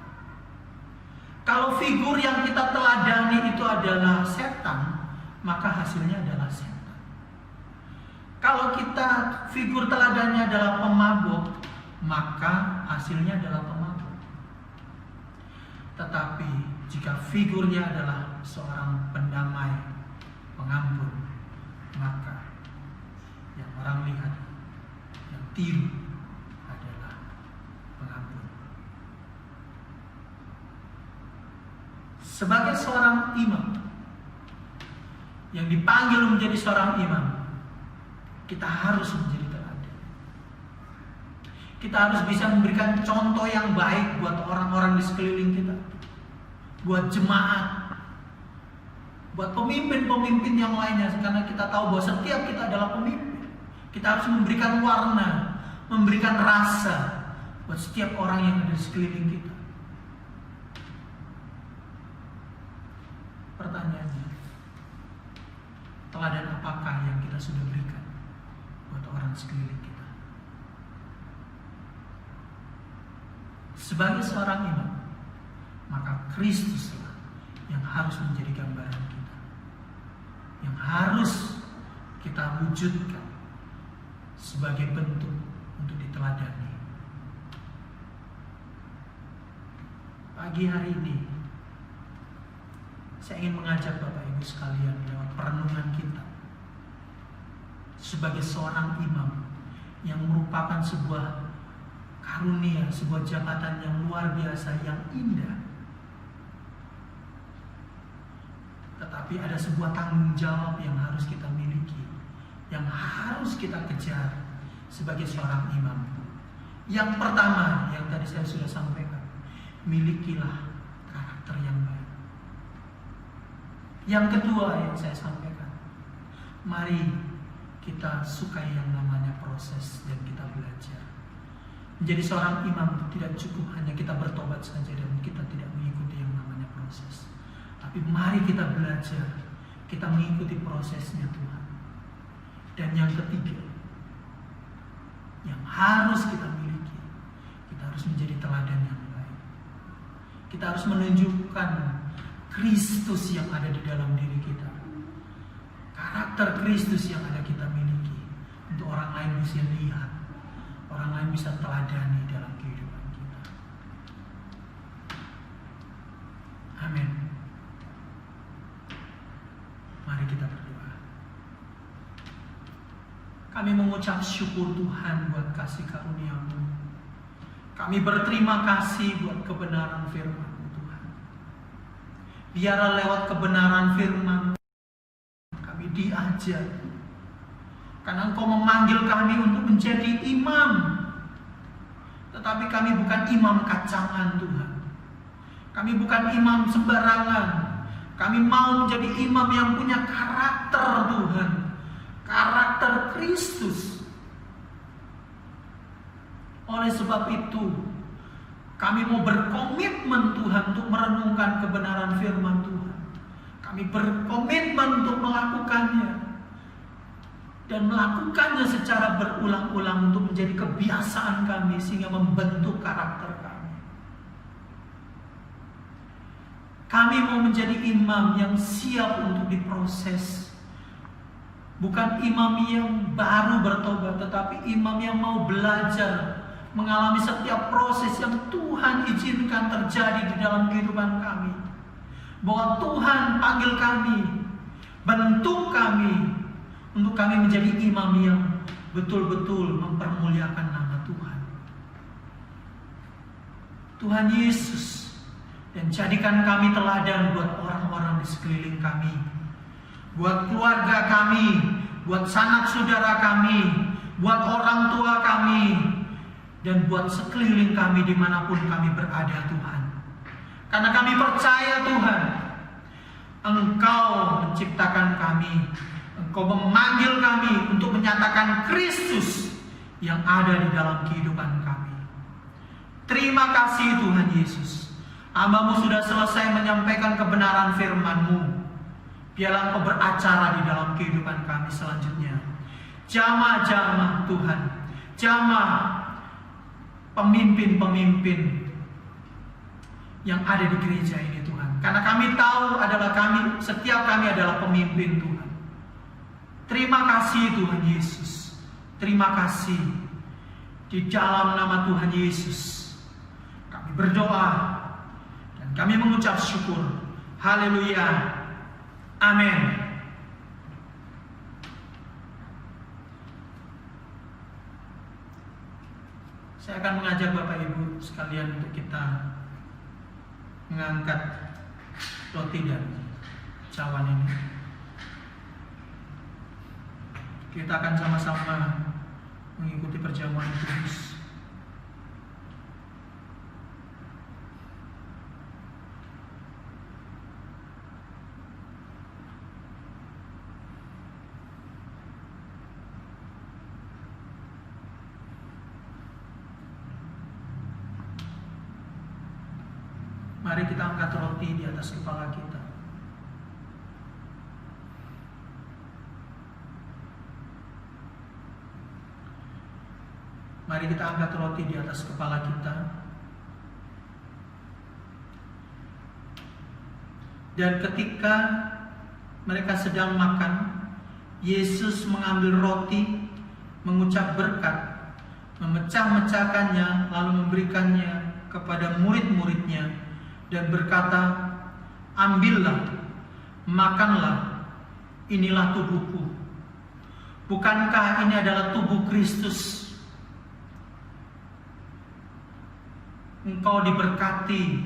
Kalau figur yang kita teladani itu adalah setan, maka hasilnya adalah setan. Kalau kita figur teladannya adalah pemabuk, maka hasilnya adalah pemabuk. Tetapi jika figurnya adalah seorang pendamai, pengampun, maka yang orang lihat, yang tiru adalah pengampun. Sebagai seorang imam yang dipanggil menjadi seorang imam, kita harus menjadi teladan. Kita harus bisa memberikan contoh yang baik buat orang-orang di sekeliling kita, buat jemaat, buat pemimpin-pemimpin yang lainnya. Karena kita tahu bahwa setiap kita adalah pemimpin. Kita harus memberikan warna, memberikan rasa buat setiap orang yang ada di sekeliling kita. Pertanyaannya, teladan apakah yang kita sudah berikan buat orang sekeliling kita? Sebagai seorang imam, maka Kristuslah yang harus menjadi gambaran kita, yang harus kita wujudkan sebagai bentuk untuk diteladani. Pagi hari ini saya ingin mengajak Bapak Ibu sekalian lewat perenungan kita sebagai seorang imam yang merupakan sebuah karunia, sebuah jabatan yang luar biasa, yang indah. Tetapi ada sebuah tanggung jawab yang harus kita miliki, yang harus kita kejar sebagai seorang imam. Yang pertama, yang tadi saya sudah sampaikan, milikilah karakter yang baik. Yang kedua yang saya sampaikan, mari kita sukai yang namanya proses dan kita belajar. Menjadi seorang imam tidak cukup hanya kita bertobat saja dan kita tidak mengikuti yang namanya proses. Tapi mari kita belajar, kita mengikuti prosesnya Tuhan. Dan yang ketiga, yang harus kita miliki, kita harus menjadi teladan yang baik. Kita harus menunjukkan Kristus yang ada di dalam diri kita. Karakter Kristus yang ada kita miliki. Untuk orang lain bisa lihat, orang lain bisa teladani dalam kehidupan kita. Amin. Mari kita berdoa. Kami mengucap syukur Tuhan buat kasih karunia-Mu. Kami berterima kasih buat kebenaran firman-Mu Tuhan. Biarlah lewat kebenaran firman kami diajar. Karena Engkau memanggil kami untuk menjadi imam. Tetapi kami bukan imam kacangan Tuhan. Kami bukan imam sembarangan. Kami mau menjadi imam yang punya karakter Tuhan. Karakter Kristus. Oleh sebab itu, kami mau berkomitmen Tuhan untuk merenungkan kebenaran firman Tuhan. Kami berkomitmen untuk melakukannya. Dan melakukannya secara berulang-ulang untuk menjadi kebiasaan kami sehingga membentuk karakter kami. Kami mau menjadi imam yang siap untuk diproses. Bukan imam yang baru bertobat, tetapi imam yang mau belajar, mengalami setiap proses yang Tuhan izinkan terjadi di dalam kehidupan kami. Bahwa Tuhan panggil kami, bentuk kami, untuk kami menjadi imam yang betul-betul mempermuliakan nama Tuhan. Tuhan Yesus, dan jadikan kami teladan buat orang-orang di sekeliling kami, buat keluarga kami, buat sanak saudara kami, buat orang tua kami, dan buat sekeliling kami dimanapun kami berada Tuhan. Karena kami percaya Tuhan, Engkau menciptakan kami, Engkau memanggil kami untuk menyatakan Kristus yang ada di dalam kehidupan kami. Terima kasih Tuhan Yesus. Hamba-Mu sudah selesai menyampaikan kebenaran firman-Mu. Biarlah Engkau beracara di dalam kehidupan kami selanjutnya. Jamah-jamah Tuhan, jamah pemimpin-pemimpin yang ada di gereja ini Tuhan. Karena kami tahu setiap kami adalah pemimpin Tuhan. Terima kasih Tuhan Yesus. Terima kasih. Di dalam nama Tuhan Yesus kami berdoa dan kami mengucap syukur. Haleluya. Amin. Saya akan mengajak Bapak Ibu sekalian untuk kita mengangkat roti dan cawan ini. Kita akan sama-sama mengikuti perjamuan kudus. Mari kita angkat roti di atas kepala kita. Mari kita angkat roti di atas kepala kita. Dan ketika mereka sedang makan, Yesus mengambil roti, mengucap berkat, memecah-mecahkannya, lalu memberikannya kepada murid-muridnya dan berkata, "Ambillah, makanlah, inilah tubuhku." Bukankah ini adalah tubuh Kristus? Engkau diberkati,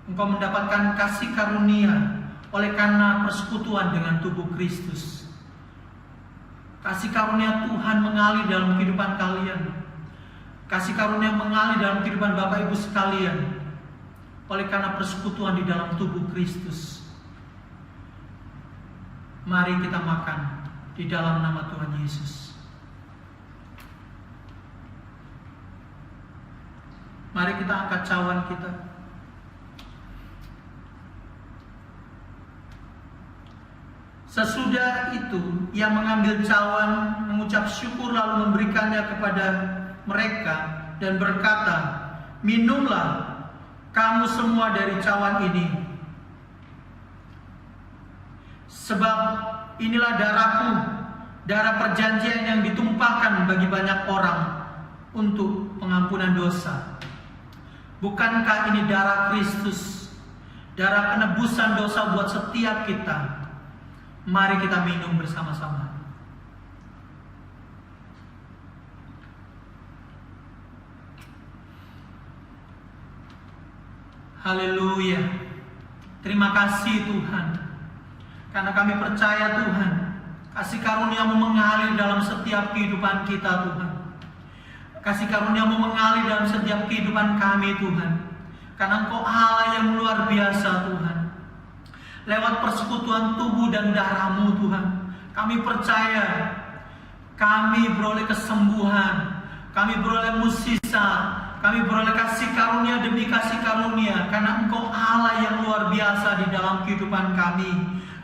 engkau mendapatkan kasih karunia oleh karena persekutuan dengan tubuh Kristus. Kasih karunia Tuhan mengalir dalam kehidupan kalian. Kasih karunia mengalir dalam kehidupan Bapak Ibu sekalian oleh karena persekutuan di dalam tubuh Kristus. Mari kita makan di dalam nama Tuhan Yesus. Mari kita angkat cawan kita. Sesudah itu, ia mengambil cawan, mengucap syukur lalu memberikannya kepada mereka dan berkata, "Minumlah kamu semua dari cawan ini. Sebab inilah darahku, darah perjanjian yang ditumpahkan bagi banyak orang untuk pengampunan dosa." Bukankah ini darah Kristus, darah penebusan dosa buat setiap kita? Mari kita minum bersama-sama. Haleluya. Terima kasih Tuhan, karena kami percaya Tuhan, kasih karunia-Mu mengalir dalam setiap kehidupan kita Tuhan. Kasih karunia-Mu mengalir dalam setiap kehidupan kami Tuhan, karena Engkau Allah yang luar biasa Tuhan. Lewat persekutuan tubuh dan darah-Mu Tuhan, kami percaya kami beroleh kesembuhan, kami beroleh mukjizat, kami beroleh kasih karunia demi kasih karunia, karena Engkau Allah yang luar biasa di dalam kehidupan kami.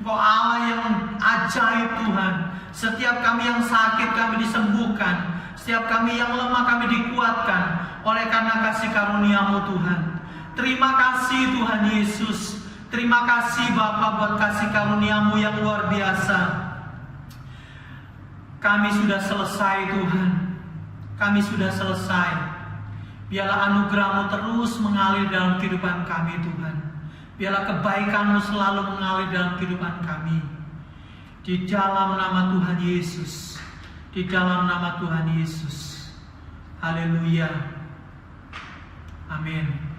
Engkau Allah yang ajaib Tuhan. Setiap kami yang sakit kami disembuhkan, setiap kami yang lemah kami dikuatkan oleh karena kasih karunia-Mu Tuhan. Terima kasih Tuhan Yesus. Terima kasih Bapa buat kasih karunia-Mu yang luar biasa. Kami sudah selesai Tuhan. Kami sudah selesai. Biarlah anugerah-Mu terus mengalir dalam kehidupan kami Tuhan. Biarlah kebaikan-Mu selalu mengalir dalam kehidupan kami. Di dalam nama Tuhan Yesus. Di dalam nama Tuhan Yesus. Haleluya. Amin.